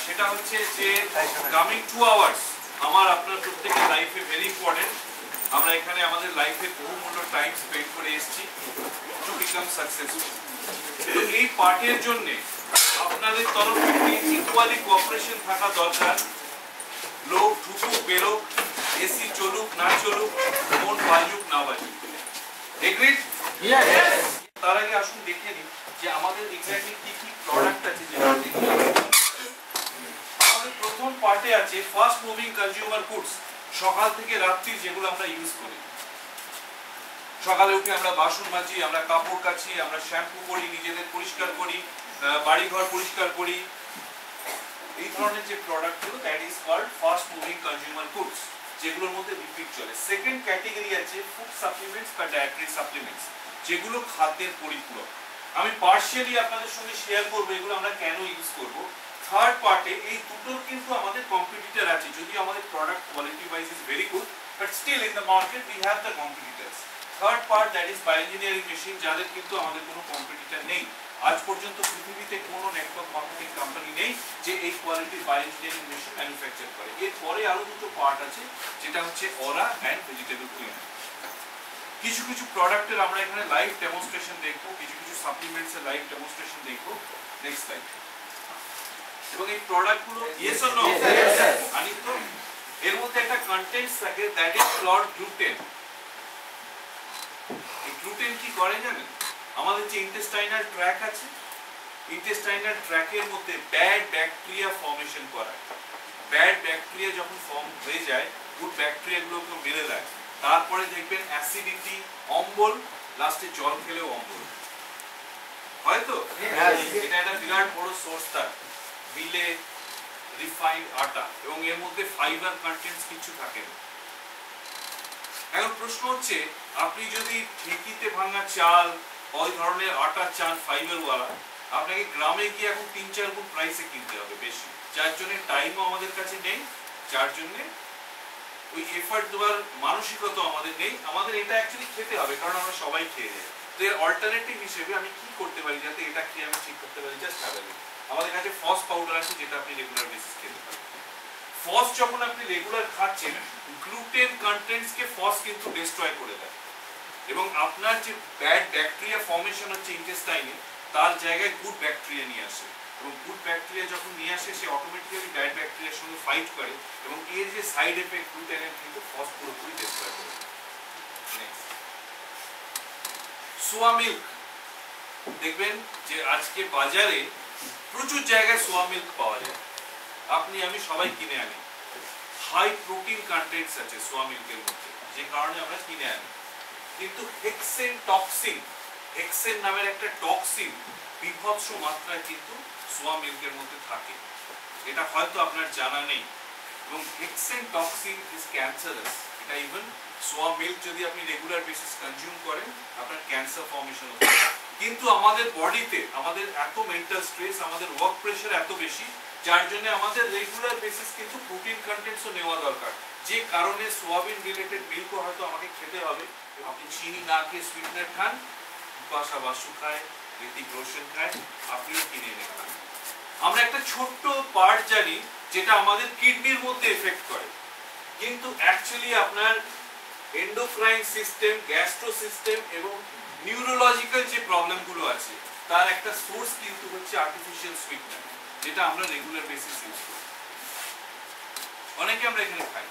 সেটা হচ্ছে যে কামিং 2 আওয়ার্স আমার আপনার প্রত্যেকের লাইফে ভেরি ইম্পর্টেন্ট। আমরা এখানে আমাদের লাইফে বহুমূল্য টাইম স্পেন্ড করে এসেছি টু বিকাম সাকসেসফুল। তো এই পার্টের জন্য আপনাদের তরফ থেকে ইকুয়ালি কোঅপারেশন থাকা দরকার। লোক ঢুকুক বেরোক, এসি চলুক না চলুক, ফোন বাজুক না বাজুক, এগ্রিড? তার আগে আসুন দেখে নিই যে আমাদের এক্স্যাক্টলি কি কি প্রোডাক্ট আছে। যেটা আমাদের প্রথম পার্টে আছে ফাস্ট মুভিং কনজিউমার গুডস, সকাল থেকে রাত্রি যেগুলো আমরা ইউজ করি। সকালে উঠে আমরা বাসন মাজি, আমরা কাপড় কাচি, আমরা শ্যাম্পু করি, নিজেদের পরিষ্কার করি, বাড়ি ঘর পরিষ্কার করি। এই ধরনের যে প্রোডাক্টগুলো that is called fast moving consumer goods, যেগুলোর মধ্যে রিপিট চলে। সেকেন্ড ক্যাটাগরি আছে ফুড সাপ্লিমেন্টস বা ডায়েটারি সাপ্লিমেন্টস, যেগুলো খাদ্যের পরিপূরক। আমি পার্শিয়ালি আপনাদের সঙ্গে শেয়ার করবো এগুলো আমরা কেন ইউজ করব। থার্ড পার্টে এই দুটোর কিন্তু আমাদের কম্পিটিটর আছে, যদিও আমাদের product quality wise is very good, but still in the market we have the competitors. Third part that is bioengineering machine, যাদের কিন্তু আমাদের কোনো কম্পিটিটর নেই। আজ পর্যন্ত পৃথিবীতে কোনো নেটওয়ার্ক মার্কেটিং কোম্পানি নেই যে এই কোয়ালিটির বায়োইঞ্জিনিয়ারিং মেশিন ম্যানুফ্যাকচার করে। এরপরে আরো দুটো পার্ট আছে, যেটা হচ্ছে অরা অ্যান্ড ভেজিটেবল ক্লিনার। কিছু কিছু প্রোডাক্টের আমরা এখানে লাইভ ডেমনস্ট্রেশন দেখবো, কিছু কিছু সাপ্লিমেন্টসের লাইভ ডেমনস্ট্রেশন দেখবো। Next slide. এবং এই প্রোডাক্টগুলো ইয়েস অর নো আনিত তো এর মধ্যে একটা কন্টেন্টস থাকে দ্যাট ইজ কল্ড গ্লুটেন। এই গ্লুটেন কি করে জানেন? আমাদের যে ইন্টেস্টাইনাল ট্র্যাক আছে, ইন্টেস্টাইনাল ট্র্যাকের মধ্যে ব্যাড ব্যাকটেরিয়া ফর্মেশন করায়। ব্যাড ব্যাকটেরিয়া যখন ফর্ম হয়ে যায়, গুড ব্যাকটেরিয়াগুলোকে মেরে দেয়। তারপরে দেখবেন অ্যাসিডিটি, অম্বল, লাস্টে জল খেলেও অম্বল হয়তো। এটা একটা বিরাট বড় সোর্স তার মিলে রিফাইন্ড আটা, এবং এর মধ্যে ফাইবার কন্টেন্টস কিছু থাকে না। এখন প্রশ্ন হচ্ছে, আপনি যদি ঢেকিতে ভাঙা চাল ওই ধরনের আটা চান ফাইবারওয়ালা, আপনাকে গ্রামে গিয়ে এখন 3-4 গুণ প্রাইসে কিনতে হবে বেশি, যার জন্য টাইমও আমাদের কাছে নেই, যার জন্য ওই এফর্ট দেওয়ার মানসিকতা আমাদের নেই। আমাদের এটা অ্যাকচুয়ালি খেতে হবে, কারণ আমরা সবাই খেয়ে যাই। তো এর অল্টারনেটিভ হিসেবে আমি কি করতে পারি যাতে এটা খেয়ে আমি ঠিক করতে পারি? জাস্ট হ্যাভ এ, আমাদের কাছে ফস পাউডার আছে, যেটা আপনি রেগুলার বেসিস খেতে পারেন। ফস যখন আপনি রেগুলার খাচ্ছেন, গ্লুটেন কন্টেন্টসকে ফস কিন্তু ডিস্ট্রয় করে দেয়, এবং আপনার যে ব্যাড ব্যাকটেরিয়া ফর্মেশন হচ্ছে ইন্টেস্টাইনে, তার জায়গায় গুড ব্যাকটেরিয়া নিয়ে আসে। এবং গুড ব্যাকটেরিয়া যখন নিয়ে আসে, সে অটোমেটিক্যালি ব্যাড ব্যাকটেরিয়ার সঙ্গে ফাইট করে, এবং এর যে সাইড এফেক্ট গ্লুটেনের কিন্তু ফস পুরোপুরি ডিস্ট্রয় করে। নেক্সট, সোয়া মিল্ক। দেখবেন যে আজকে বাজারে প্রচুর জায়গায় সোয়া মিল্ক পাওয়া যায়, আপনি আমি সবাই কিনে আনি। হাই প্রোটিন কন্টেন্টস আছে সোয়া মিল্কের মধ্যে, যে কারণে আমরা কিনে আনি। কিন্তু হেক্সেন টক্সিন, হেক্সেন নামের একটা টক্সিন বিভৎস মাত্রায় কিন্তু সোয়া মিল্কের মধ্যে থাকে, এটা হয়তো আপনার জানা নেই। এবং হেক্সেন টক্সিন ইজ ক্যান্সারাস। এটা ইভেন সোয়া মিল্ক যদি আপনি রেগুলার বেসিস কনজিউম করেন, আপনার ক্যান্সার ফর্মেশন হতে পারে। কিন্তু আমাদের বডিতে আমাদের এত মেন্টাল স্ট্রেস, আমাদের ওয়ার্ক প্রেশার এত বেশি, যার জন্য আমাদের রেগুলার বেসিস কিন্তু প্রোটিন কন্টেন্টসও নেওয়া দরকার, যে কারণে সোয়াবিন রিলেটেড মিল্কও হয়তো আমাকে খেতে হবে। আপনি চিনি না খেয়ে সুইটনার খান, বিপাশা বাসু খায়, ঋতিক রোশন খায়, আপনিও কিনে এনে খান। আমরা একটা ছোট্ট পার্ট জানি যেটা আমাদের কিডনির মধ্যে এফেক্ট করে, কিন্তু অ্যাকচুয়ালি আপনার এন্ডোক্রাইন সিস্টেম, গ্যাস্ট্রো সিস্টেম এবং নিউরোলজিক্যাল যে প্রবলেমগুলো আছে, তার একটা সোর্স কিন্তু হচ্ছে আর্টিফিশিয়াল সুইটনার, যেটা আমরা রেগুলার বেসিস ইউজ করি। অনেকে আমরা এখানে খাই।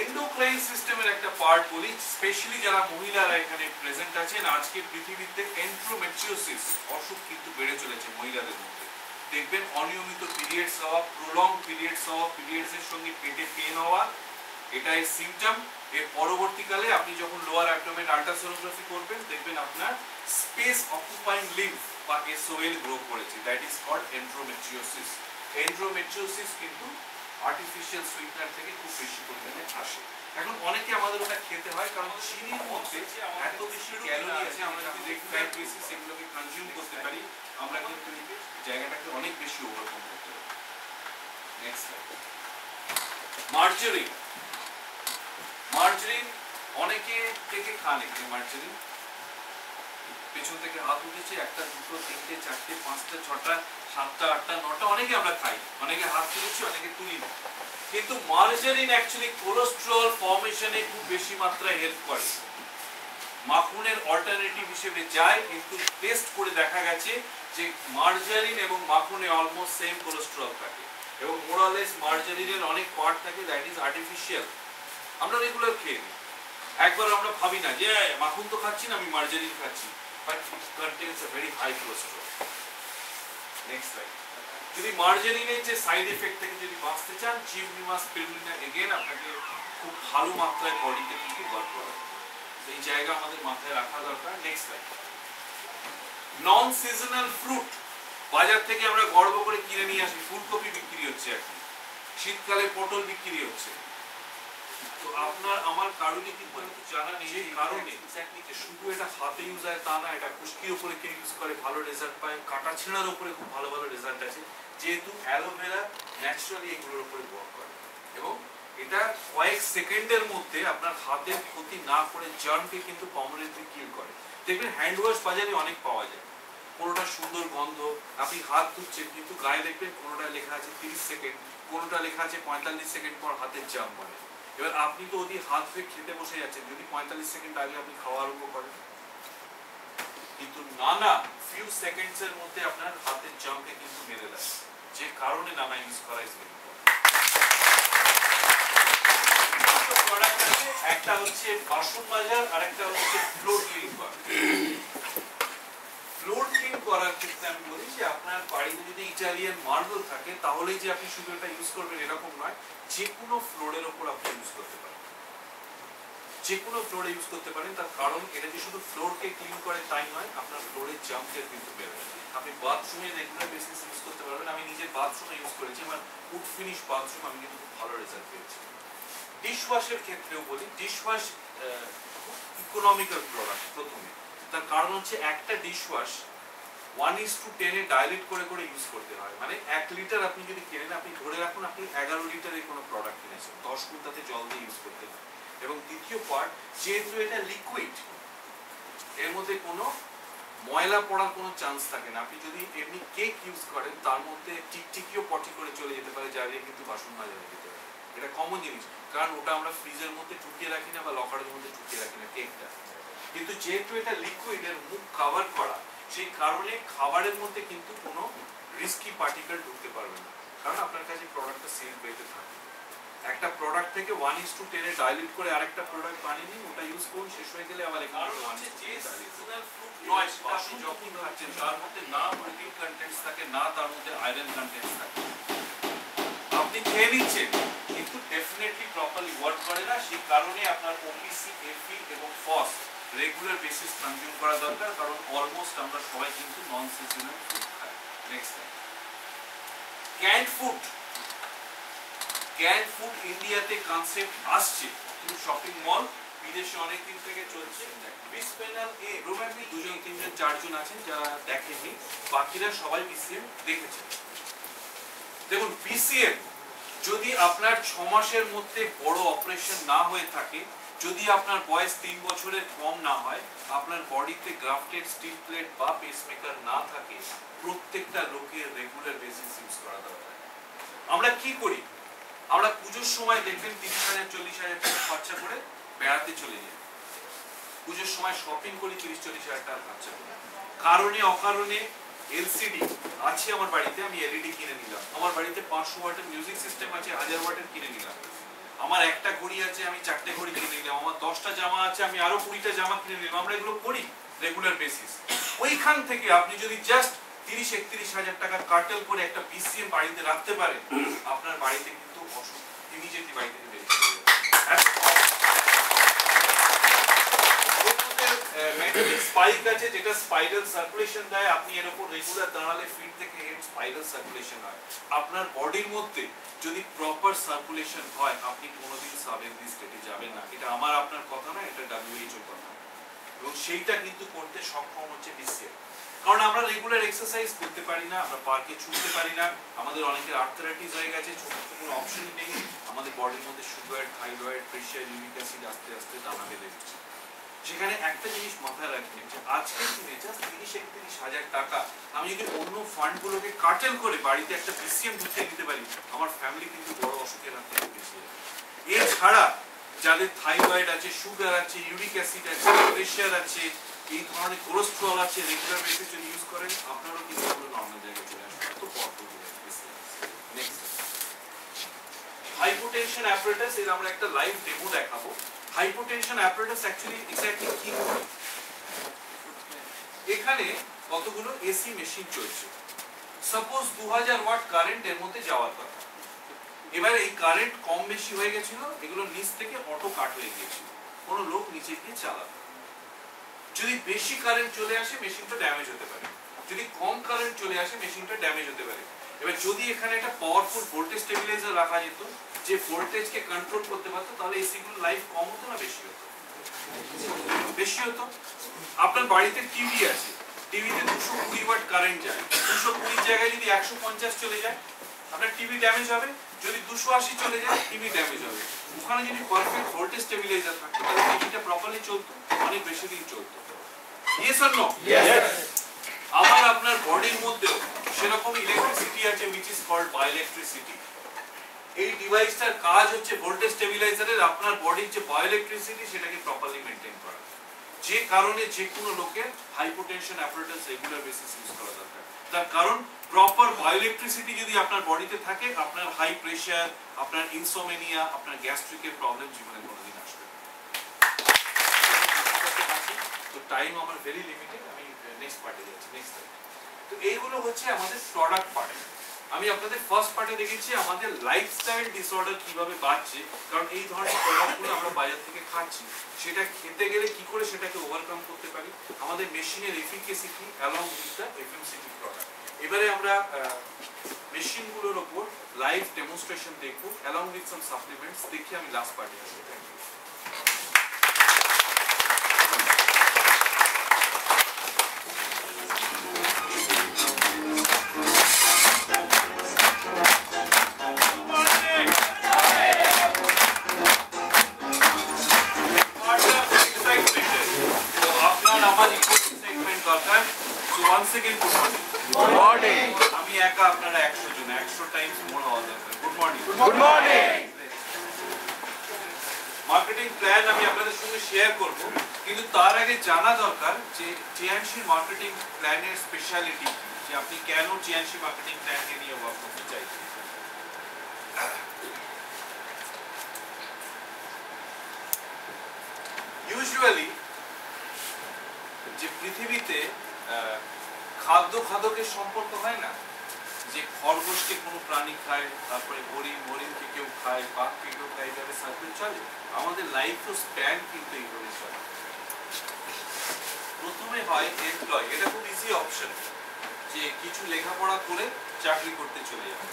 এন্ডোক্রাইন সিস্টেমের একটা পার্ট বলি, স্পেশালি যারা মহিলারা এখানে প্রেজেন্ট আছেন, আজকে পৃথিবীতে এন্ড্রোমেট্রিওসিস অসুখ কিন্তু বেড়ে চলেছে মহিলাদের মধ্যে। দেখবেন অনিয়মিত পিরিয়ডস হওয়া, প্রলং পিরিয়ডস হওয়া, পিরিয়ডসের সঙ্গে পেটে পেন হওয়া, এটাই সিমটম। এর পরবর্তীকালে আপনি যখন লোয়ার অ্যাবডোমেন আল্ট্রাসোনোগ্রাফি করবেন, দেখবেন আপনার স্পেস অকুপাইং লিম্ফ বা এসওএল গ্রো করেছে, দ্যাট ইজ কল্ড এন্ড্রোমেট্রিওসিস। এন্ড্রোমেট্রিওসিস কিন্তু আর্টিফিশিয়াল সুইটনার থেকে খুব বেশি পরিমাণে আসে। এখন অনেকে আমাদের ওটা খেতে হয়, কারণ চিনির মধ্যে এত বেশি ক্যালোরি আছে, আমরা যদি রেগুলার বেসিস এগুলোকে কনজিউম করতে পারি, আমরা কিন্তু জায়গাটাকে অনেক বেশি ওভারকাম করতে পারি। Next slide. মার্জারিন। মার্জারিন অনেকে থেকে খান, এখানে মার্জারিন পেছন থেকে হাত উঠেছে, একটা দুটো তিনটে চারটে পাঁচটা ছটা সাতটা আটটা নটা, অনেকে আমরা খাই, অনেকে হাত তুলেছি অনেকে তুলি না। কিন্তু মার্জারিন অ্যাকচুয়ালি কোলেস্টেরল ফর্মেশনে খুব বেশি মাত্রায় হেল্প করে, মাখনের অল্টারনেটিভ হিসেবে যায়, কিন্তু টেস্ট করে দেখা গেছে যে মার্জারিন এবং মাখনে অলমোস্ট সেম কোলেস্টেরল থাকে, এবং মোরালেস মার্জারিনের অনেক পার্ট থাকে দ্যাট ইজ আর্টিফিশিয়াল। আমরা রেগুলার খেয়ে নিই, একবার আমরা ভাবি না যে মাখন তো খাচ্ছি না, আমি মার্জারিন খাচ্ছি, but it contains a very high cholesterol. Next slide. যদি মার্জারিনের যে সাইড এফেক্ট থেকে যদি বাঁচতে চান, জিমনিমা স্পিরুলিনা এগেন আপনাকে খুব ভালো মাত্রায় বডিতে কিন্তু দরকার, এই জায়গা আমাদের মাথায় রাখা দরকার। Next slide. Non seasonal fruit বাজার থেকে আমরা গর্ব করে কিনে নিয়ে আসি, ফুলকপি বিক্রি হচ্ছে এখন, শীতকালে পটল বিক্রি হচ্ছে, তো আপনার আমার কারণে কিন্তু জানা নেই এই কারণে শুধু এটা হাতে ইউজ হয় তা না, এটা খুশকির উপরে কে ইউজ করে ভালো রেজাল্ট পায়, কাটা ছেঁড়ার উপরে খুব ভালো ভালো রেজাল্ট আছে, যেহেতু অ্যালোভেরা ন্যাচারালি এগুলোর উপরে ওয়ার্ক করে, এবং এটা কয়েক সেকেন্ডের মধ্যে আপনার হাতের ক্ষতি না করে জার্মকে কিন্তু পার্মানেন্টলি কিল করে। দেখবেন হ্যান্ড ওয়াশ বাজারে অনেক পাওয়া যায়, কোনোটা সুন্দর গন্ধ, আপনি হাত ধুচ্ছেন কিন্তু গায়ে দেখবেন কোনোটা লেখা আছে 30 সেকেন্ড, কোনোটা লেখা আছে 45 সেকেন্ড পর হাতের জার্ম মানে। এবার আপনি তো ওদি হাত ধুয়ে খেতে বসে যাচ্ছেন, যদি 45 সেকেন্ড আগে আপনি খাওয়া আরম্ভ করেন, কিন্তু না ফিউ সেকেন্ডস এর মধ্যে আপনার হাতের জার্মকে কিন্তু মেরে দেয়, যে কারণে নানা ইউজ করা ইজ ভেরি ইম্পর্টেন্ট। একটা হচ্ছে বাসন মাজার আর একটা হচ্ছে ফ্লোর ক্লিন করা। ফ্লোর ক্লিন করার ক্ষেত্রে আমি বলি যে আপনার বাড়িতে যদি ইটালিয়ান মার্বেল থাকে তাহলেই যে আপনি শুধু এটা ইউজ করবেন এরকম নয়, যে কোনো ফ্লোরের উপর আপনি ইউজ করতে পারেন, যে কোনো ফ্লোরে ইউজ করতে পারেন। তার কারণ এটা যে শুধু ফ্লোরকে ক্লিন করে তাই নয়, আপনার ফ্লোরের জাম্পকে কিন্তু বেরোয়। আপনি বাথরুমে রেগুলার বেসিস ইউজ করতে পারবেন, আমি নিজের বাথরুমে ইউজ করেছি, আমার উড ফিনিশ বাথরুম, আমি কিন্তু খুব ভালো রেজাল্ট পেয়েছি। ডিশওয়াশের ক্ষেত্রেও বলি, ডিশওয়াশ ইকোনমিক্যাল প্রোডাক্ট প্রথমে, তার কারণ হচ্ছে একটা ডিশওয়াশ 1:10 এ ডাইলেট করে করে ইউজ করতে হয়, মানে 1 লিটার আপনি যদি কেনেন, আপনি ধরে রাখুন আপনি 11 লিটারের কোনো প্রোডাক্ট কিনেছেন, 10 গুণ তাতে জল দিয়ে ইউজ করতে হয়। এবং দ্বিতীয় পার্ট, যেহেতু এটা লিকুইড, এর মধ্যে কোনো ময়লা পড়ার কোনো চান্স থাকে না। আপনি যদি এমনি কেক ইউজ করেন তার মধ্যে টিকটিকিও পটি করে চলে যেতে পারে, যা দিয়ে কিন্তু বাসন মাজা হয়ে যেতে পারে, এটা কমন জিনিস, কারণ ওটা আমরা ফ্রিজের মধ্যে ঢুকিয়ে রাখি না বা লকারের মধ্যে ঢুকিয়ে রাখি না কেকটা, কিন্তু যেহেতু এটা লিকুইড, এর মুখ কভার করা, সেই কারণে খাবারের মধ্যে কিন্তু কোনো রিস্কি পার্টিকেল ঢুকতে পারবে না, কারণ আপনার কাছে প্রোডাক্টটা সেল পেতে থাকে। একটা প্রোডাক্ট থেকে 1:10 এ ডাইলিউট করে আরেকটা প্রোডাক্ট বানিয়ে নিন, ওটা ইউজ করুন, শেষ হয়ে গেলে আবার এখানে 1:10 নয়, আপনি যখন খাচ্ছেন তার মধ্যে না প্রোটিন কন্টেন্টস থাকে, না তার মধ্যে আয়রন কন্টেন্টস থাকে, আপনি খেয়ে নিচ্ছেন কিন্তু ডেফিনেটলি প্রপারলি ওয়ার্ক করে না, সেই কারণে আপনার ওপিসি, এফি এবং ফস রেগুলার বেসিস কনজিউম করা দরকার, কারণ অলমোস্ট আমরা সবাই কিন্তু নন সিজনাল ফুড খাই। Next ক্যান্ড food. ক্যান্ড ফুড ইন্ডিয়াতে কনসেপ্ট আসছে কিন্তু শপিং মল, বিদেশে অনেক দিন থেকে চলছে। বিসফেনল এ, রোমান্টিক 2 3 4 জন আছেন যারা দেখেননি, বাকিরা সবাই বিসিএম দেখেছেন। দেখুন বিসিএম যদি আপনার 6 মাসের মধ্যে বড় অপারেশন না হয়ে থাকে, যদি আপনার বয়স 3 বছরের কম না হয়, আপনার বডিতে গ্রাফটেড স্টিল প্লেট বা পেসমেকার না থাকে, প্রত্যেকটা লোকের রেগুলার বেসিস ইউজ করা দরকার। আমরা কি করি, আমরা পুজোর সময় দেখবেন 30,000 40,000 টাকা খরচা করে বেড়াতে চলে যাই, পুজোর সময় শপিং করি 30-40,000 টাকা খরচা করি, কারণে অকারণে এলসিডি আছে আমার বাড়িতে, আমি এলইডি কিনে নিলাম, আমার বাড়িতে 500 ওয়াটের মিউজিক সিস্টেম আছে, 1000 ওয়াটের কিনে নিলাম, আমার একটা ঘড়ি আছে, আমি 4টে ঘড়ি কিনে নিলাম, আমার 10টা জামা আছে, আমি আরো 20টা জামা কিনে নিলাম, আমরা এগুলো করি রেগুলার বেসিস। ওইখান থেকে আপনি যদি জাস্ট 30-31,000 টাকা কার্টেল করে একটা বিসিএম বাড়িতে রাখতে পারেন, আপনার বাড়িতে কিন্তু অসুখ ইমিডিয়েটলি বাড়ি থেকে বেরিয়ে যাবে। ম্যাগনেটিক স্পাইক আছে যেটা স্পাইরাল সার্কুলেশন দেয়, আপনি এর উপর রেগুলার দাঁড়ালে ফিট থেকে হেড স্পাইরাল সার্কুলেশন হয়। আপনার বডির মধ্যে যদি প্রপার সার্কুলেশন হয়, আপনি কোনোদিন সাবহেলদি স্টেটে যাবেন না, এটা আমার আপনার কথা না, এটা WHO কথা, এবং সেইটা কিন্তু করতে সক্ষম হচ্ছে বিসিএম। কারণ আমরা রেগুলার এক্সারসাইজ করতে পারি না, আমরা পার্কে ছুটতে পারি না, আমাদের অনেকের আর্থ্রাইটিস হয়ে গেছে, ছোট কোনো অপশনই নেই, আমাদের বডির মধ্যে sugar, thyroid, pressure, uric acid আস্তে আস্তে দানা বেঁধে দিচ্ছে। সেখানে একটা জিনিস মাথায় রাখবেন যে আজকের দিনে জাস্ট 30-31 হাজার টাকা আমি যদি অন্য ফান্ডগুলোকে কাটেল করে বাড়িতে একটা বিসিএম ঢুকিয়ে দিতে পারি, আমার ফ্যামিলি কিন্তু বড় অসুখের হাত থেকে বেঁচে যাবে। এছাড়া যাদের থাইরয়েড আছে, সুগার আছে, ইউরিক অ্যাসিড আছে, প্রেশার আছে, এই ধরনের কোলেস্ট্রল আছে, রেগুলার বেসিস যদি ইউজ করেন আপনারও কিন্তু নর্মাল জায়গায় চলে আসবে। এত পাওয়ারফুল। নেক্সট, হাইপোটেনশন অ্যাপারেটাস, এর আমরা একটা লাইভ ডেমো দেখাবো। হাইপোটেনশন অ্যাপারেটাস অ্যাকচুয়ালি এক্স্যাক্টলি কি করে? এখানে কতগুলো এসি মেশিন চলছে। সাপোজ 2000 ওয়াট কারেন্ট এর মধ্যে যাওয়ার কথা। এবারে এই কারেন্ট কম বেশি হয়ে গেছিল, এগুলো নিচ থেকে অটো কাট হয়ে গিয়েছিল, কোনো লোক নিচে গিয়ে চালাবে। যদি বেশি কারেন্ট চলে আসে মেশিনটা ড্যামেজ হতে পারে, যদি কম কারেন্ট চলে আসে মেশিনটা ড্যামেজ হতে পারে। এবার যদি এখানে একটা পাওয়ারফুল ভোল্টেজ স্টেবিলাইজার রাখা যেত যে ভোল্টেজকে কন্ট্রোল করতে পারতো, তাহলে এসিগুলো লাইফ কম হতো না বেশি হতো? বেশি হতো। আপনার বাড়িতে টিভি আছে, টিভিতে 220 ওয়াট কারেন্ট যায়, 220 জায়গায় যদি 150 চলে যায় আপনার টিভি ড্যামেজ হবে, যদি 280 চলে যায় টিভি ড্যামেজ হবে। ওখানে যদি পারফেক্ট ভোল্টেজ স্টেবিলাইজার থাকতো তাহলে টিভিটা প্রপারলি চলতো, অনেক বেশি দিন চলতো। Yes or no? আবার আপনার বডির মধ্যেও সেরকম ইলেকট্রিসিটি আছে which is called bioelectricity। এই ডিভাইসটার কাজ হচ্ছে ভোল্টেজ স্টেবিলাইজারের আপনার বডির যে বায়োইলেকট্রিসিটি সেটাকে প্রপারলি মেইনটেইন করা, যে কারণে যে কোনো লোকের hypotension apparatus regular basis use করা দরকার। তার কারণ প্রপার বায়োইলেকট্রিসিটি যদি আপনার বডিতে থাকে, আপনার হাই প্রেশার, আপনার ইনসোমেনিয়া, আপনার গ্যাস্ট্রিকের প্রবলেম জীবনে কোনোদিন আসবে না। তো টাইম আমার ভেরি লিমিটেড, আমি নেক্সট পার্টে যাচ্ছি। নেক্সট, তো এইগুলো হচ্ছে আমাদের প্রোডাক্ট পার্ট। আমি আপনাদের ফার্স্ট পার্টে দেখেছি আমাদের লাইফস্টাইল ডিসঅর্ডার কিভাবে বাড়ছে, কারণ এই ধরনের প্রোডাক্টগুলো আমরা বাজার থেকে খাচ্ছি, সেটা খেতে গেলে কি করে সেটাকে ওভারকাম করতে পারি, আমাদের মেশিনের efficacy along with the FMCG product. এবারে আমরা মেশিনগুলোর ওপর লাইভ ডেমনস্ট্রেশন দেখবো অ্যালং উইথ সাম সাপ্লিমেন্টস। দেখি আমি লাস্ট পার্টে আসবো। Thank you. আমি একা, আপনারা 100 জন, 100 টাইমস মোর হওয়া দরকার। Good morning. Good morning. Marketing plan আমি আপনাদের সঙ্গে শেয়ার করব, কিন্তু তার আগে জানা দরকার যে জিএনসি মার্কেটিং প্ল্যানের স্পেশালিটি কি, যে আপনি কেন জিএনসি মার্কেটিং প্ল্যানকে নিয়ে ওয়ার্ক করতে চাইছেন। ইউজুয়ালি যে পৃথিবীতে খাদ্য খাদকের সম্পর্ক হয় না, যে খরগোশকে কোনো প্রাণী খায়, তারপরে হরিণকে কেউ খায়, বাঘকে কেউ খায়, এইভাবে সার্কেল চলে। আমাদের লাইফ তো স্প্যান কিন্তু এইভাবে চলে। প্রথমে হয় এমপ্লয়, এটা খুব ইজি অপশন, যে কিছু লেখাপড়া করে চাকরি করতে চলে যাবে।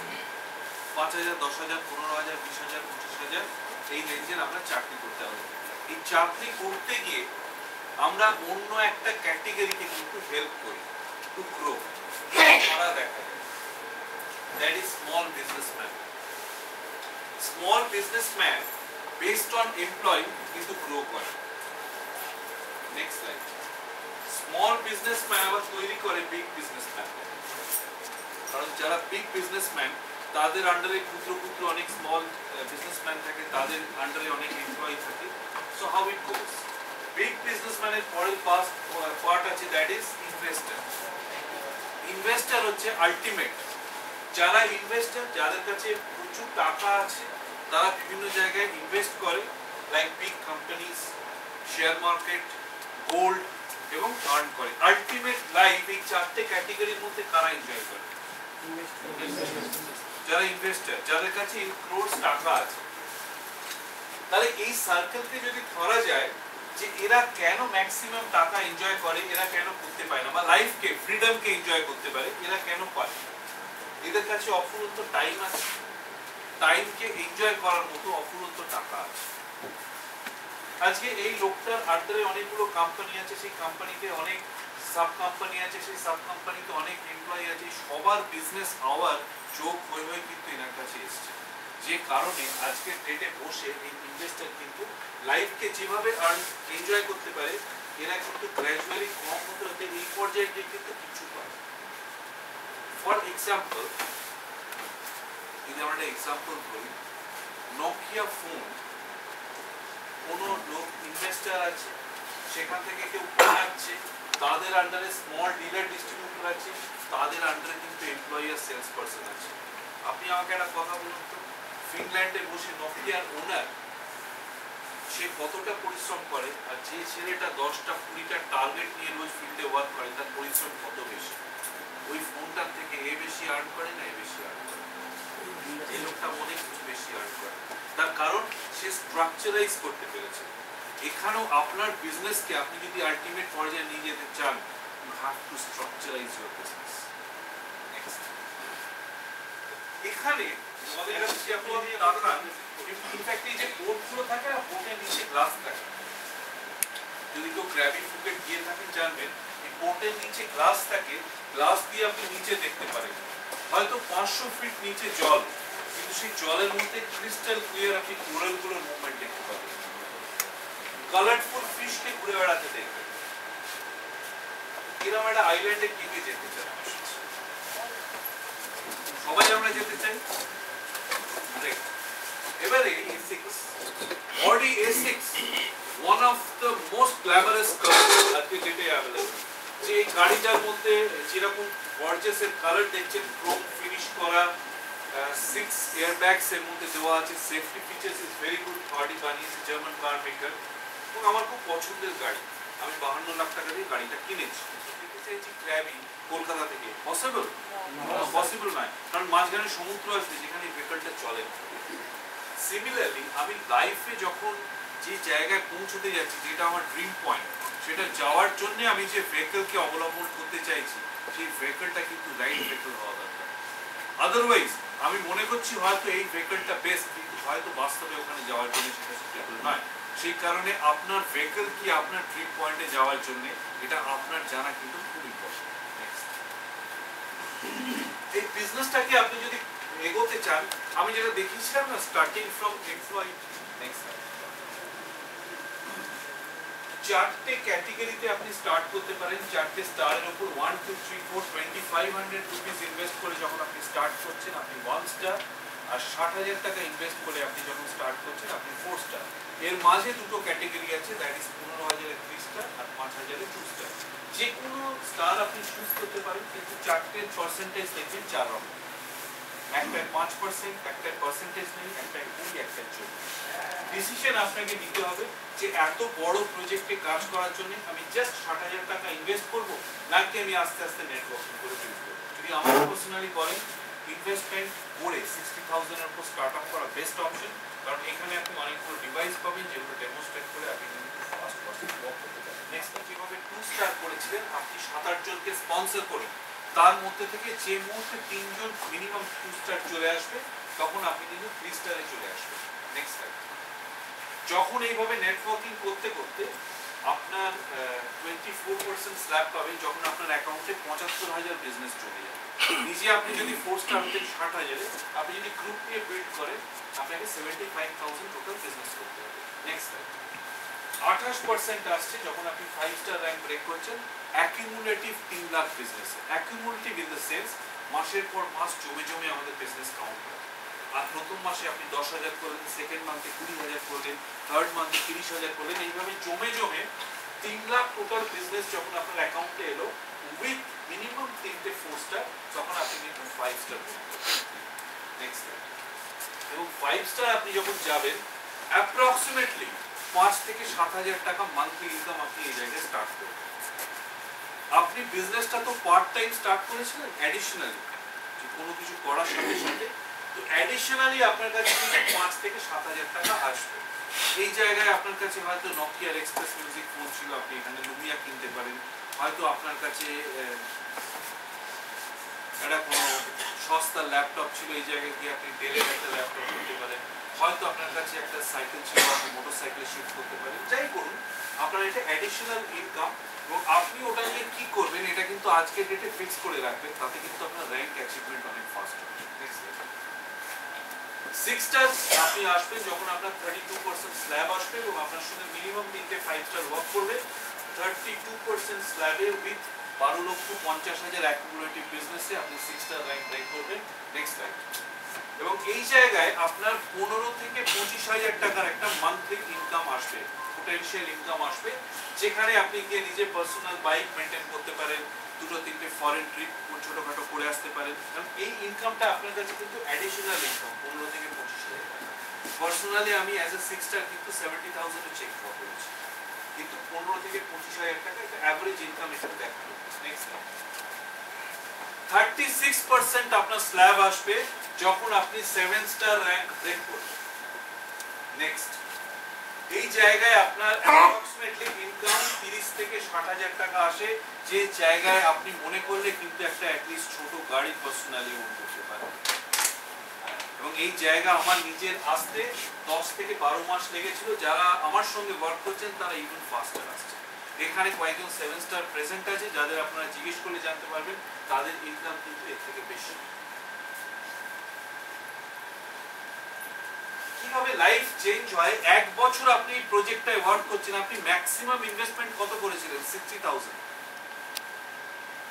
5,000, 10,000, 15,000, 20,000, 25,000 এই রেঞ্জের আমরা চাকরি করতে হবে। এই চাকরি করতে গিয়ে আমরা অন্য একটা ক্যাটেগরিকে কিন্তু হেল্প করি টু গ্রো। তারা দেখা যায় that is small businessman. Small businessman based on employee কিন্তু গ্রো করে। নেক্সট লাইন, স্মল বিজনেসম্যান আবার তৈরি করে বিগ বিজনেসম্যান, কারণ যারা বিগ বিজনেসম্যান তাদের আন্ডারে ক্ষুদ্র ক্ষুদ্র অনেক স্মল বিজনেসম্যান থাকে, তাদের আন্ডারে অনেক এমপ্লয়ি থাকে। So how it goes, big বিজনেসম্যানের পরের পার্ট আছে দ্যাট ইজ ইনভেস্টর। ইনভেস্টর হচ্ছে আলটিমেট, যারা ইনভেস্টর, যাদের কাছে প্রচুর টাকা আছে, তারা বিভিন্ন জায়গায় ইনভেস্ট করে, like big companies, share market, gold, এবং আর্ন করে। আলটিমেট লাইফ এই চারটে ক্যাটেগরির মধ্যে কারা এনজয় করে? যারা ইনভেস্টর, যাদের কাছে ক্রোড়স টাকা আছে। তাহলে এই সার্কেলকে যদি ধরা যায় যে এরা কেন ম্যাক্সিমাম টাকা এনজয় করে, এরা কেন করতে পারে না, বা লাইফকে, ফ্রিডমকে এনজয় করতে পারে, এরা কেন পারে? এদের কাছে অফুরন্ত টাইম আছে, টাইমকে এনজয় করার মতো অফুরন্ত টাকা আছে। আজকে এই লোকটার আন্ডারে অনেকগুলো কোম্পানি আছে, সেই কোম্পানিতে অনেক সাব কোম্পানি আছে, সেই সাব কোম্পানিতে অনেক এমপ্লয়ি আছে, সবার বিজনেস আওয়ার যোগ হয়ে হয়ে কিন্তু এনার কাছে এসছে। যে কারণে আজকের ডেটে বসে এই ইনভেস্টর কিন্তু লাইফকে যেভাবে আর্ন এনজয় করতে পারে, এরা কিন্তু গ্র্যাজুয়ালি কম হতে হতে এই পর্যায়ে গিয়ে কিন্তু কিছু পায়। ফর এক্সাম্পল, যদি আমরা একটা এক্সাম্পল ধরি, নোকিয়া ফোন, কোনো লোক ইনভেস্টার আছে, সেখান থেকে কেউ বানাচ্ছে, তাদের আন্ডারে স্মল ডিলার ডিস্ট্রিবিউটর আছে, তাদের আন্ডারে কিন্তু এমপ্লয়ি আর সেলস পারসন আছে। আপনি আমাকে একটা কথা বলুন তো, ফিনল্যান্ডে বসে নোকিয়ার ওনার সে কতটা পরিশ্রম করে, আর যে ছেলেটা 10টা 20টা টার্গেট নিয়ে রোজ ফিল্ডে ওয়ার্ক করে তার পরিশ্রম কত বেশি? ওই ফোনটার থেকে এ বেশি আর্ন করে না এ বেশি আর্ন করে? এই লোকটা অনেক কিছু বেশি আর্ন করে। তার কারণ সে স্ট্রাকচারাইজ করতে পেরেছে। এখানেও আপনার বিজনেসকে আপনি যদি আলটিমেট পর্যায়ে নিয়ে যেতে চান, you have to structurise your business. এখানে আমাদের কাছে আপনি যদি তাকান, ইনফ্যাক্ট এই যে বোর্ডগুলো থাকে না, বোর্ডের নিচে গ্লাস থাকে। যদি কেউ ক্র্যাবি ফুকেট গিয়ে থাকেন জানবেন, এই বোর্ডের নিচে গ্লাস থাকে, গ্লাস দিয়ে আপনি নিচে দেখতে পারেন। হয়তো 500 ফিট নিচে জল, কিন্তু সেই জলের মধ্যে ক্রিস্টাল ক্লিয়ার আপনি কোরালগুলোর মুভমেন্ট দেখতে পাবেন। কালারফুল ফিশকে ঘুরে বেড়াতে দেখবেন। এরকম একটা আইল্যান্ডে কে কে যেতে চান? সবাই আমরা যেতে চাই। এবারে A6, Audi A6, one of the most glamorous cars আজকে যেটা অ্যাভেলেবল। যে গাড়িটার মধ্যে যেরকম গর্জিয়াস এর কালার দেখছেন, ক্রোম ফিনিশ করা, 6 এয়ারব্যাগস এর মধ্যে দেওয়া আছে, safety features is very good. Audi বানিয়েছে জার্মান কার মেকার, এবং আমার খুব পছন্দের গাড়ি। আমি 52 লাখ টাকা দিয়ে গাড়িটা কিনেছি। দেখতে চাইছি ক্র্যাবি কলকাতা থেকে পসিবল? পসিবল নয়, কারণ মাঝখানে সমুদ্র আছে যেখানে ভেহিকলটা চলে না। সিমিলারলি আমি লাইফে যখন যে জায়গায় পৌঁছতে যাচ্ছি, যেটা আমার ড্রিম পয়েন্ট, সেটা যাওয়ার জন্য আমি যে ভেহিকলকে অবলম্বন করতে চাইছি, সেই ভেহিকলটা কিন্তু রাইট ভেহিকল হওয়া দরকার। আদারওয়াইজ আমি মনে করছি হয়তো এই ভেহিকলটা বেস্ট, কিন্তু হয়তো বাস্তবে ওখানে যাওয়ার জন্য সেটা সুটেবল নয়। সেই কারণে আপনার ভেহিকল কি আপনার ড্রিম পয়েন্টে যাওয়ার জন্য, এটা আপনার জানা কিন্তু খুব ইম্পর্টেন্ট। এই বিজনেসটাকে আপনি যদি এগোতে চান, আমি যেটা দেখিয়েছিলাম না, স্টার্টিং ফ্রম এমপ্লয়ি, চারটে ক্যাটাগরিতে আপনি স্টার্ট করতে পারেন। চারটে স্টারের উপর 1 2 3 4 2500 রুপিস ইনভেস্ট করে যখন আপনি স্টার্ট করছেন, আপনি 1 স্টার, আর 60,000 টাকা ইনভেস্ট করে আপনি যখন স্টার্ট করছেন, আপনি 4 স্টার। এর মাঝে দুটো ক্যাটাগরি আছে, দ্যাট ইজ 15,000 এর 3 স্টার আর 5,000 এর 2 স্টার। যে কোনো স্টার আপনি চুজ করতে পারেন, কিন্তু চারটে পার্সেন্টেজ দেখবেন 4 রকম। একটায় 5%, একটায় পার্সেন্টেজ নেই, একটায় 20, একটায় 40। ডিসিশন আপনাকে নিতে হবে যে এত বড় প্রজেক্টে কাজ করার জন্য আমি জাস্ট 60,000 টাকা ইনভেস্ট করব, নাকি আমি আস্তে আস্তে নেটওয়ার্কিং করে বিল্ড করব। যদি আমার পার্সোনালি বলেন, ইনভেস্টমেন্ট করে 60,000 এর উপর স্টার্ট আপ করা বেস্ট অপশন, কারণ এখানে আপনি অনেকগুলো ডিভাইস পাবেন যেগুলো ডেমনস্ট্রেট করে আপনি কিন্তু ফাস্ট ওয়ার্ক করতে পারেন। নেক্সট যেভাবে 2 স্টার করেছিলেন, আপনি 7-8 জনকে স্পন্সর করেন, তার মধ্যে থেকে যে মুহূর্তে 3 জন মিনিমাম 2 স্টার চলে আসবে, তখন আপনি কিন্তু 3 স্টারে চলে আসবেন। নেক্সট যখন এইভাবে নেটওয়ার্কিং করতে করতে আপনার 24% স্ল্যাব পাবেন, যখন আপনার অ্যাকাউন্টে 75,000 বিজনেস চলে যাবে। নিজে আপনি যদি 4 স্টার হতেন 60,000-এ, আপনি যদি গ্রুপ নিয়ে বিল্ড করেন, আপনাকে 75,000 টোটাল বিজনেস করতে হবে। নেক্সট 28% আসছে যখন আপনি 5 স্টার র্যাঙ্ক ব্রেক করছেন, অ্যাকিউমুলেটিভ 3 লাখ বিজনেসে। অ্যাকিউমুলেটিভ ইন দ্য সেন্স মাসের পর মাস জমে জমে আমাদের বিজনেস কাউন্ট হয়। আর প্রথম মাসে আপনি 10,000 করলেন, সেকেন্ড মান্থে 20,000 করলেন, থার্ড মান্থে 30,000 করলেন, এইভাবে জমে জমে 3 লাখ টোটাল বিজনেস যখন আপনার অ্যাকাউন্টে এলো উইথ মিনিমাম 3টে 4 স্টার, তখন আপনি কিন্তু 5 স্টার নেক্সট। এবং 5 স্টার আপনি যখন যাবেন, অ্যাপ্রক্সিমেটলি 5 থেকে 7,000 টাকা মান্থলি ইনকাম আপনি এই জায়গায় স্টার্ট করবেন। আপনি বিজনেসটা তো পার্ট টাইম স্টার্ট করেছিলেন, অ্যাডিশনালি যে কোনো কিছু করার সাথে সাথে, তো অ্যাডিশনালি আপনার কাছে 5 থেকে 7,000 টাকা আসবে। এই জায়গায় আপনার কাছে হয়তো নোকিয়ার এক্সপ্রেস মিউজিক ফোন ছিল, আপনি এখানে লুমিয়া কিনতে পারেন। হয়তো আপনার কাছে একটা কোনো সস্তা ল্যাপটপ ছিল, এই জায়গায় গিয়ে আপনি ডেলের একটা ল্যাপটপ কিনতে পারেন। হয়তো আপনার কাছে একটা সাইকেল ছিল, আপনি মোটরসাইকেলে শিফট করতে পারেন। যাই করুন, আপনার এটা অ্যাডিশনাল ইনকাম, এবং আপনি ওটা নিয়ে কি করবেন এটা কিন্তু আজকের ডেটে ফিক্স করে রাখবেন, তাতে কিন্তু আপনার র্যাঙ্ক অ্যাচিভমেন্ট অনেক ফাস্ট হবে। 6 স্টার আপনি আসবেন যখন আপনার 32% স্ল্যাব আসবে এবং আপনার সঙ্গে মিনিমাম 3টে 5 স্টার ওয়ার্ক করবে 32% স্ল্যাবে উইথ 12,50,000 অ্যাকুমুলেটিভ বিজনেসে আপনি 6 স্টার র্যাঙ্ক ব্রেক করবেন নেক্সট টাইম। এবং এই জায়গায় আপনার 15 থেকে 25,000 টাকার একটা মান্থলি ইনকাম আসবে, পোটেনশিয়াল ইনকাম আসবে, যেখানে আপনি গিয়ে নিজে পার্সোনাল বাইক মেনটেন করতে পারেন, 2-3টে ফরেন ট্রিপ ছোটখাটো করে আসতে পারেন। কারণ এই ইনকামটা আপনার কাছে কিন্তু অ্যাডিশনাল ইনকাম 15 থেকে 25,000 টাকা। পার্সোনালি আমি অ্যাজ এ 6 স্টার কিন্তু 70,000 চেক করেছি, কিন্তু 15 থেকে 25,000 টাকা একটা অ্যাভারেজ ইনকাম এখানে দেখানো হচ্ছে। নেক্সট 36% আপনার স্ল্যাব আসবে যখন আপনি 7 স্টার র‍্যাঙ্ক ব্রেক করবেন। নেক্সট এই জায়গায় আপনার অ্যাপ্রক্সিমেটলি ইনকাম 30 থেকে 60,000 টাকা আসে, যে জায়গায় আপনি মনে করলে কিন্তু একটা অ্যাটলিস্ট ছোট গাড়ি পার্সোনালি ওন করতে পারেন। এবং এই জায়গা আমার নিজের আসতে 10 থেকে 12 মাস লেগেছিল, যারা আমার সঙ্গে ওয়ার্ক করছেন তারা ইভেন ফাস্টার আসছে। এখানে কয়েকজন 7 স্টার প্রেজেন্ট আছে, যাদের আপনারা জিজ্ঞেস করলে জানতে পারবেন তাদের ইনকাম কিন্তু এর থেকে বেশি। কিভাবে লাইফ চেঞ্জ হয়? এক বছর আপনি প্রজেক্টটায় ওয়ার্ক করছেন, আপনি ম্যাক্সিমাম ইনভেস্টমেন্ট কত করেছিলেন? 60,000।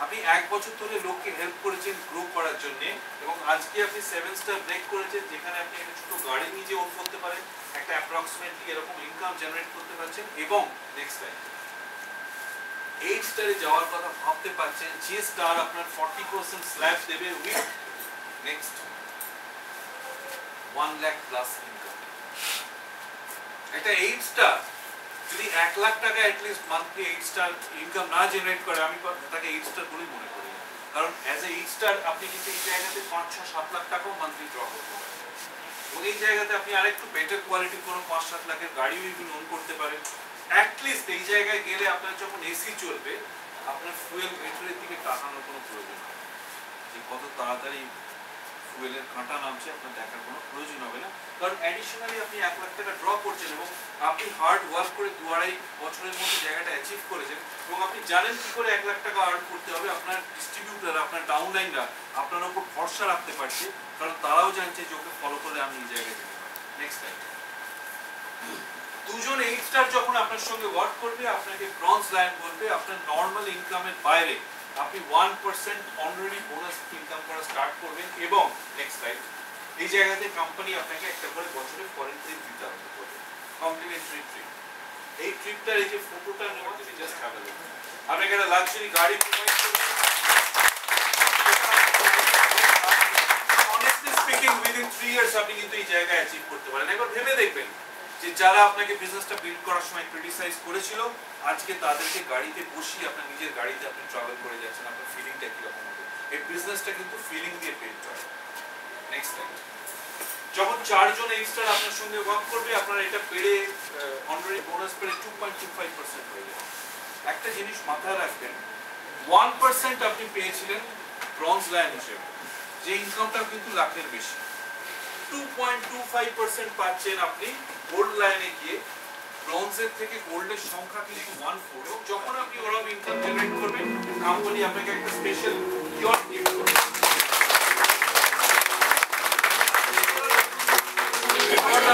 আপনি এক বছর ধরে লোককে হেল্প করেছেন গ্রো করার জন্য, এবং আজকে আপনি 7 স্টার ব্রেক করেছেন, যেখানে আপনি একটা ছোট গাড়ি নিজে ওন করতে পারেন, একটা অ্যাপ্রক্সিমেটলি এরকম ইনকাম জেনারেট করতে পারছেন, এবং নেক্সট টাইম 8 স্টারে যাওয়ার কথা ভাবতে পারছেন, যে স্টার আপনার 40% স্ল্যাব দেবে with next 1 lakh plus income. একটা 8 স্টার যদি 1 লাখ টাকা অ্যাটলিস্ট মান্থলি 8 স্টার ইনকাম না জেনারেট করে, আমি তাকে 8 স্টার বলেই মনে করি না। কারণ অ্যাজ এ 8 স্টার আপনি কিন্তু এই জায়গাতে 5-6-7 লাখ টাকাও মান্থলি ড্র করতে পারেন, এবং এই জায়গাতে আপনি আরেকটু বেটার কোয়ালিটির কোনো 5-7 লাখের গাড়িও ইভেন ওন করতে পারেন। অ্যাটলিস্ট এই জায়গায় গেলে আপনার যখন এসি চলবে, আপনার ফুয়েল মিটারের দিকে তাকানোর কোনো প্রয়োজন হবে না, যে কত তাড়াতাড়ি ফুয়েলের কাঁটা নামছে আপনার দেখার কোনো প্রয়োজন হবে না। কারণ অ্যাডিশনালি আপনি 1 লাখ টাকা ড্র করছেন, এবং আপনি হার্ড ওয়ার্ক করে 2-2.5 বছরের মধ্যে জায়গাটা অ্যাচিভ করেছেন, এবং আপনি জানেন কি করে 1 লাখ টাকা আর্ন করতে হবে। আপনার ডিস্ট্রিবিউটার, আপনার ডাউনলাইনরা আপনার উপর ভরসা রাখতে পারছে, কারণ তারাও জানছে যে ওকে ফলো করলে আমি এই জায়গায় যেতে পারি। নেক্সট টাইম দুজন 8 স্টার যখন আপনার সঙ্গে ওয়ার্ক করবে, আপনাকে ব্রঞ্জ লায়ন বলবে, আপনার নর্মাল ইনকামের বাইরে আপনি 1% অনারারি বোনাস ইনকাম করা স্টার্ট করবেন, এবং নেক্সট টাইম এই জায়গাতে কোম্পানি আপনাকে একটা করে বছরে ফরেন ট্রিপ দিতে আরম্ভ করবে, কমপ্লিমেন্টারি ট্রিপ। এই ট্রিপটার এই যে ফটোটা নেওয়া, তুমি জাস্ট হ্যাভ আ লুক। আপনাকে একটা লাক্সারি গাড়ি প্রোভাইড করবে, অনেস্টলি স্পিকিং উইদিন 3 ইয়ার্স আপনি কিন্তু এই জায়গায় অ্যাচিভ করতে পারেন। একবার ভেবে দেখবেন যে যারা আপনাকে বিজনেসটা বিল্ড করার সময় ক্রিটিসাইজ করেছিল, আজকে তাদেরকে গাড়িতে বসিয়ে আপনার নিজের গাড়িতে আপনি ট্রাভেল করে যাচ্ছেন, আপনার ফিলিংটা কিরকম হবে? এই বিজনেসটা কিন্তু ফিলিং দিয়ে বিল্ড হয়। নেক্সট টাইম যখন 4 জন 8 স্টার আপনার সঙ্গে ওয়ার্ক করবে, আপনারা এটা পেড়ে অনারারি বোনাস পেড়ে 2.25% হয়ে যাবে। একটা জিনিস মাথায় রাখবেন, 1% আপনি পেয়েছিলেন ব্রঞ্জ লায়ন হিসেবে, যে ইনকামটা কিন্তু লাখের বেশি। 2.25% পাচ্ছেন আপনি গোল্ড লাইনে গিয়ে। ব্রঞ্জের থেকে গোল্ডের সংখ্যা কিন্তু 1/4। যখন আপনি ওরকম ইনকাম জেনারেট করবেন, কোম্পানি আপনাকে একটা স্পেশাল ইয়ট গিফট করবে।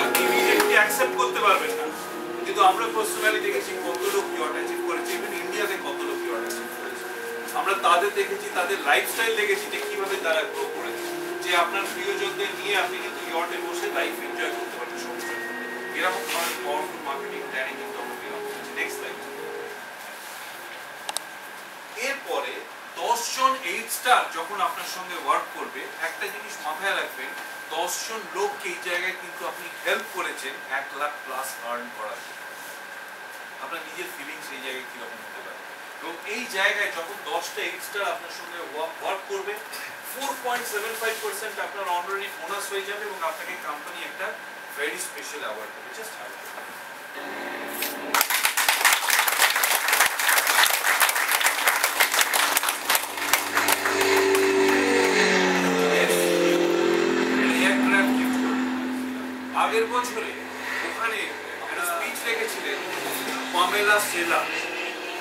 আপনি ইমিডিয়েটলি অ্যাকসেপ্ট করতে পারবেন না, কিন্তু আমরা পার্সোনালি দেখেছি কত লোক ইয়ট অ্যাচিভ করেছে, ইভেন ইন্ডিয়াতে কত লোক ইয়ট অ্যাচিভ করেছে। আমরা তাদের দেখেছি, তাদের লাইফস্টাইল দেখেছি যে কিভাবে তারা গ্রো করেছে, যে আপনার প্রিয়জনদের নিয়ে আপনি কিন্তু ইয়টে বসে লাইফ এনজয় করতে পারেন সমুদ্রের মধ্যে। এরকম ধরনের পাওয়ারফুল মার্কেটিং প্ল্যানিং কিন্তু আমরা পেলাম। নেক্সট লাইফ এরপরে 10 জন 8 স্টার যখন আপনার সঙ্গে ওয়ার্ক করবে, একটা জিনিস মাথায় রাখবেন, 10 জন লোককে এই জায়গায় কিন্তু আপনি হেল্প করেছেন 1 লাখ প্লাস আর্ন করার জন্য। আপনার নিজের ফিলিংস এই জায়গায় কিরকম হতে পারে? এবং এই জায়গায় যখন 10টা 8 স্টার আপনার সঙ্গে ওয়ার্ক করবে, 4.75% আপনার অনারারি বোনাস হয়ে যাবে, এবং আপনাকে কোম্পানি একটা ভেরি স্পেশাল অ্যাওয়ার্ড দেবে। জাস্ট হ্যাভ আগের বছরে ওখানে একটা স্পিচ রেখেছিলেন পামেলা সেলা,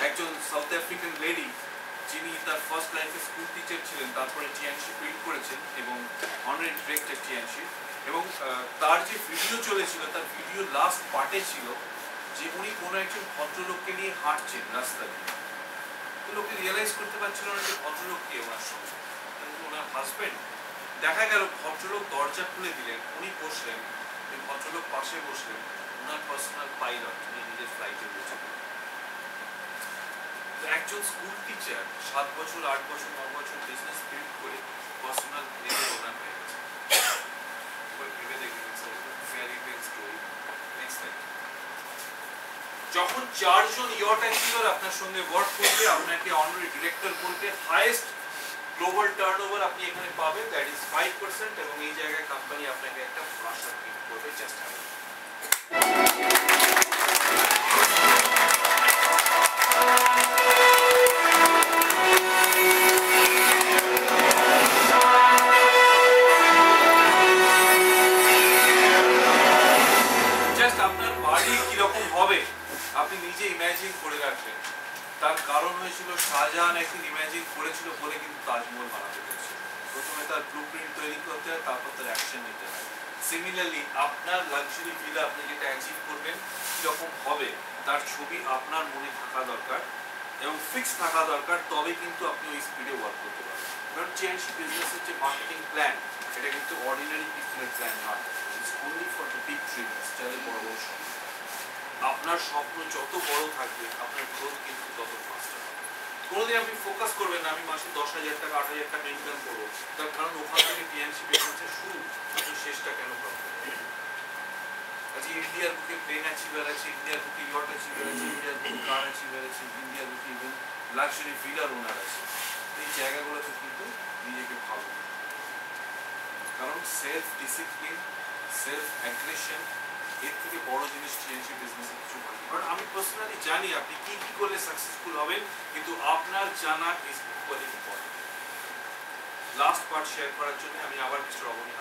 একজন সাউথ আফ্রিকান লেডি, যিনি তার ফার্স্ট লাইফে স্কুল টিচার ছিলেন, তারপরে টিএনসি বিল্ড করেছেন এবং অনারারি ডিরেক্টর টিএনসি। এবং তার যে ভিডিও চলেছিল, তার ভিডিও লাস্ট পার্টে ছিল যে উনি কোনো একজন ভদ্রলোককে নিয়ে হাঁটছেন রাস্তা দিয়ে। তো লোকে রিয়েলাইজ করতে পারছিল না যে ভদ্রলোক কে ওনার সঙ্গে, ওনার হাজবেন্ড। দেখা গেল ভদ্রলোক দরজা খুলে দিলেন, উনি বসলেন, ওই ভদ্রলোক পাশে বসলেন, ওনার পার্সোনাল পাইলট, উনি নিজের ফ্লাইটে বসে। একজন স্কুল টিচার 7 বছর 8 বছর 9 বছর বিজনেস বিল্ড করে পার্সোনাল প্লেনে ওনার হয়ে গেছে। ভেবে দেখবেন fairy tale story. Next slide. যখন 4 জন ইয়ট অ্যাচিভার আপনার সঙ্গে ওয়ার্ক করবে, আপনাকে অনারি ডিরেক্টর করবে, হাইয়েস্ট গ্লোবাল টার্নওভার আপনি এখানে পাবেন, দ্যাট ইজ 5%, এবং এই জায়গায় কোম্পানি আপনাকে একটা ফ্লাশার গিফট করবে। জাস্ট হ্যাভ আপনি নিজে ইমাজিন করে রাখবেন। তার কারণ হয়েছিল শাহজাহান একদিন ইমাজিন করেছিল বলে কিন্তু তাজমহল বানাতে পেরেছিল। প্রথমে তার ব্লুপ্রিন্ট তৈরি করতে হয়, তারপর তার অ্যাকশন নিতে হয়। সিমিলারলি আপনার লাক্সারি ভিলা আপনি যেটা অ্যাচিভ করবেন কিরকম হবে তার ছবি আপনার মনে থাকা দরকার এবং ফিক্স থাকা দরকার, তবে কিন্তু আপনি ওই স্পিডে ওয়ার্ক করতে পারবেন। কারণ চেঞ্জ বিজনেসের যে মার্কেটিং প্ল্যান, এটা কিন্তু অর্ডিনারি পিপলের প্ল্যান নয়, it's only for the big dreamers, যাদের বড় বড় স্বপ্ন। আপনার স্বপ্ন যত বড় থাকবে আপনার গ্রোথ কিন্তু তত ফাস্ট হবে। কোনোদিন আপনি ফোকাস করবেন না আমি মাসে 10,000 টাকা 8,000 টাকা ইনকাম করবো, তার কারণ ওখান থেকে পিএনসি হচ্ছে শুরু, আপনি শেষটা কেন পাবেন? আজকে ইন্ডিয়ার বুকে প্লেন অ্যাচিভার আছে, ইন্ডিয়ার বুকে ইয়ট অ্যাচিভার আছে, ইন্ডিয়ার বুকে কার অ্যাচিভার আছে, ইন্ডিয়ার বুকে ইভেন লাক্সারি ভিলার ওনার আছে। এই জায়গাগুলোতে কিন্তু নিজেকে ভালো, কারণ সেলফ ডিসিপ্লিন, সেলফ অ্যাগ্রেশন, এর থেকে বড় জিনিস টিএনসি বিজনেসে কিছু হয়। কারণ আমি পার্সোনালি জানি আপনি কি কি করলে সাকসেসফুল হবেন, কিন্তু আপনার জানা is equally important. Last part share করার জন্য আমি আবার মিস্টার অবনী